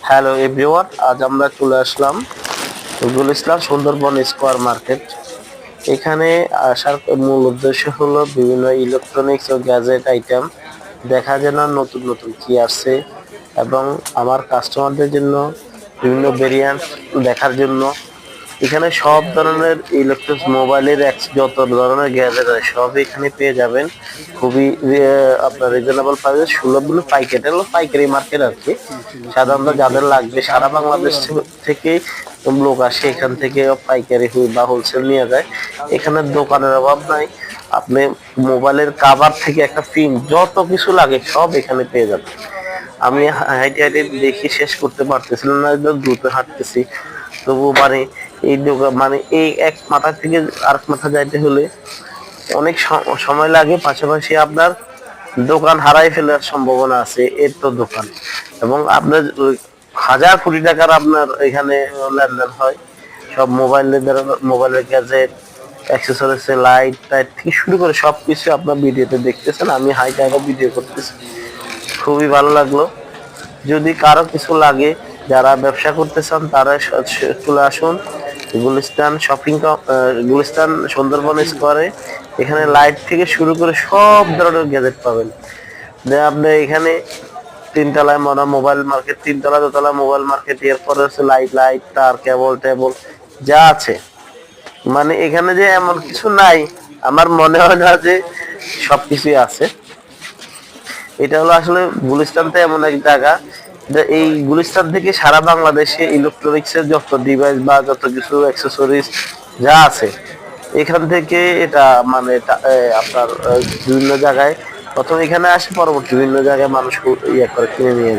Hello everyone, আজ আমরা চলে আসলাম গুলিস্তান সুন্দরবন স্কয়ার মার্কেট। এখানে আসার মূল উদ্দেশ্য হলো বিভিন্ন ইলেকট্রনিক্স ও গ্যাজেট আইটেম দেখা যেন নতুন নতুন কি আসছে এবং আমার কাস্টমারদের জন্য বিভিন্ন ভেরিয়েন্ট দেখার জন্য। এখানে সব ধরনের ইলেকট্রনিক্স মোবাইলের যত ধরনের গ্যাজেট আছে সব এখানে পেয়ে যাবেন। খুবই আপনার রিজনেবল প্রাইসে সুলভ মূল্যে পাইকারি, এটা হলো পাইকারি মার্কেট আর কি। সাধারণত যাদের লাগবে সারা বাংলাদেশ থেকে লোক আসে, এখান থেকে পাইকারি বা হোলসেল নিয়ে যায়। এখানে দোকানের অভাব নাই। আপনি মোবাইলের কাভার থেকে একটা পিন যত কিছু লাগে সব এখানে পেয়ে যাবেন। আমি হাইটে হাইটে দেখি শেষ করতে পারতেছিলাম না, দ্রুত হাঁটতেছি। তবু মানে এই মানে এই এক মাথা থেকে আরেক মাথা যাইতে হলে অনেক সময় লাগে, পাশাপাশি আপনার দোকান হারাই ফেলার সম্ভাবনা আছে। এর তো দোকান এবং আপনার হাজার কোটি টাকার আপনার এখানে লেনদেন হয়। সব মোবাইলের গ্যাজেট, অ্যাক্সেসরিজ, লাইট টাইট থেকে শুরু করে সবকিছু আপনার ভিডিওতে দেখতেছেন। আমি হাই টাইপের ভিডিও করতেছি, খুবই ভালো লাগলো। যদি কারো কিছু লাগে, যারা ব্যবসা করতে চান তারা চলে আসুন গুলিস্তান সুন্দরবন স্কয়ারে। এখানে লাইট থেকে শুরু করে সব ধরনের গ্যাজেট পাবেন। আপনি এখানে তিনতলায় মোবাইল মার্কেট, তিনতলা দোতলা মোবাইল মার্কেট, এরপরে হচ্ছে লাইট তার কেবল টেবল যা আছে। মানে এখানে যে এমন কিছু নাই আমার মনে হয় না, যে সবকিছুই আছে। এটা হলো আসলে গুলিস্তানতে এমন এক জায়গা, এই গুলিস্তান থেকে সারা বাংলাদেশে ইলেকট্রনিক্স এর যত ডিভাইস বা যত কিছু অ্যাক্সেসরিজ যা আছে এখান থেকে এটা মানে আপনার বিভিন্ন জায়গায় প্রথম এখানে আসে, পরবর্তী বিভিন্ন জায়গায় মানুষ ইয়ে করে কিনে নিয়ে যায়।